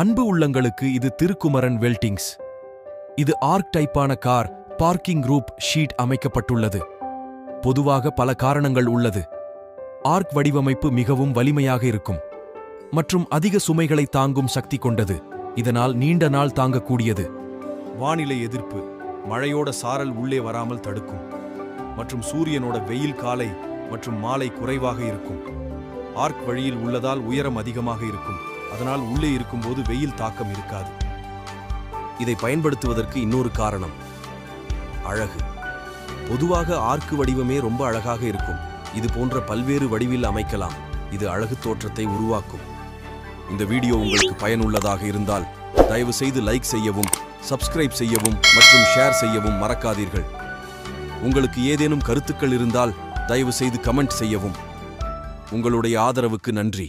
அன்பு உள்ளங்களுக்கு இது திருக்குமரன் வெல்டிங்ஸ். இது ஆர்க் டைப்பான கார் பார்க்கிங் ரூப் ஷீட் அமைக்கப்பட்டுள்ளது. பொதுவாக பல காரணங்கள் உள்ளது. ஆர்க் வடிவமைப்பு மிகவும் வலிமையாக இருக்கும் மற்றும் அதிக சுமைகளை தாங்கும் சக்தி கொண்டது. இதனால் நீண்ட நாள் தாங்கக்கூடியது. வானிலை எதிர்ப்பு, மழையோட சாரல் உள்ளே வராமல் தடுக்கும் மற்றும் சூரியனோட வெயில் காலை மற்றும் மாலை குறைவாக இருக்கும். ஆர்க் வழியில் உள்ளதால் உயரம் அதிகமாக இருக்கும். அதனால் உள்ளே இருக்கும்போது வெயில் தாக்கம் இருக்காது. இதை பயன்படுத்துவதற்கு இன்னொரு காரணம் அழகு. பொதுவாக ஆர்க்கு வடிவமே ரொம்ப அழகாக இருக்கும். இது போன்ற பல்வேறு வடிவில் அமைக்கலாம். இது அழகு தோற்றத்தை உருவாக்கும். இந்த வீடியோ உங்களுக்கு பயனுள்ளதாக இருந்தால் தயவு செய்து லைக் செய்யவும், சப்ஸ்கிரைப் செய்யவும் மற்றும் ஷேர் செய்யவும் மறக்காதீர்கள். உங்களுக்கு ஏதேனும் கருத்துக்கள் இருந்தால் தயவு செய்து கமெண்ட் செய்யவும். உங்களுடைய ஆதரவுக்கு நன்றி.